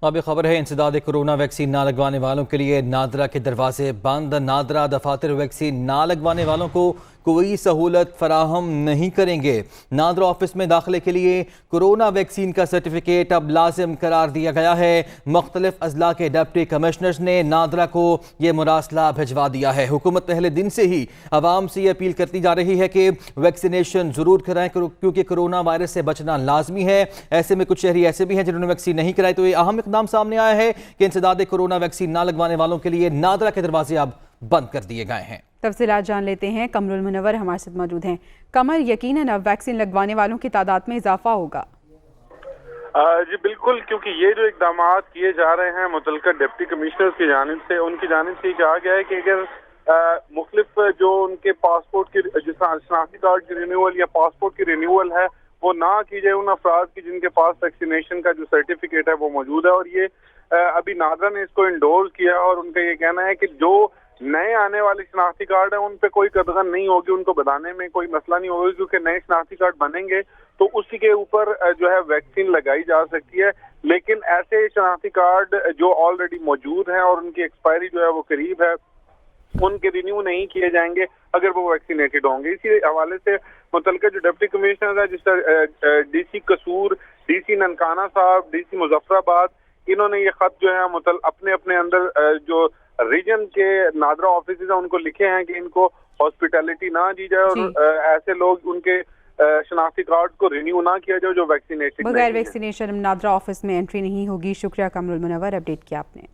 अब खबर है इंसदाद कोरोना वैक्सीन ना लगवाने वालों के लिए नादरा के दरवाजे बंद। नादरा दफातर वैक्सीन ना लगवाने वालों को कोई सहूलत फराहम नहीं करेंगे। नादरा ऑफिस में दाखिले के लिए कोरोना वैक्सीन का सर्टिफिकेट अब लाजिम करार दिया गया है। मुख्तलिफ अजला के डिप्टी कमिश्नर्स ने नादरा को यह मुरासला भिजवा दिया है। हुकूमत पहले दिन से ही आवाम से ये अपील करती जा रही है कि वैक्सीनेशन जरूर कराएं क्योंकि कोरोना वायरस से बचना लाजमी है। ऐसे में कुछ शहरी ऐसे भी हैं जिन्होंने वैक्सीन नहीं कराई, तो ये अहम इकदाम सामने आया है कि इंसदाद कोरोना वैक्सीन ना लगवाने वालों के लिए नादरा के दरवाजे अब बंद कर दिए गए हैं। तफसीलात जान लेते हैं। कमरुल मुनव्वर हमारे साथ मौजूद हैं। कमर, यकीनन अब वैक्सीन लगवाने वालों की तादाद में इजाफा होगा? जी बिल्कुल, क्योंकि ये जो इकदाम किए जा रहे हैं मुतल्लिका डिप्टी कमिश्नर की जानिब से, उनकी जानिब से कहा गया है कि अगर मुख्तलिफ जो उनके पासपोर्ट की शनाख्ती कार्ड की रिन्यूअल या पासपोर्ट की रिन्यूअल है वो ना की जाए उन अफराद की जिनके पास वैक्सीनेशन का जो सर्टिफिकेट है वो मौजूद है। और ये अभी नादरा ने इसको इंडोर्स किया और उनका ये कहना है कि जो नए आने वाले शनाख्ती कार्ड है उन पे कोई कदगन नहीं होगी, उनको बताने में कोई मसला नहीं होगा, क्योंकि नए शनाख्ती कार्ड बनेंगे तो उसी के ऊपर जो है वैक्सीन लगाई जा सकती है। लेकिन ऐसे शनाख्ती कार्ड जो ऑलरेडी मौजूद हैं और उनकी एक्सपायरी जो है वो करीब है, उनके रिन्यू नहीं किए जाएंगे अगर वो वैक्सीनेटेड होंगे। इसी हवाले से मुतल्लिका जो डिप्टी कमिश्नर है, जिस डीसी कसूर, डीसी ननकाना साहब, डीसी मुजफ्फराबाद, इन्होंने ये खत जो है अपने अपने अंदर जो रीजन के नादरा ऑफिस है उनको लिखे हैं कि इनको हॉस्पिटैलिटी ना दी जाए और ऐसे लोग उनके शनाख्ती कार्ड को रिन्यू ना किया जाए जो वैक्सीनेटेड। बगैर वैक्सीनेशन नादरा ऑफिस में एंट्री नहीं होगी। शुक्रिया कमरुल मुनव्वर, अपडेट किया आपने।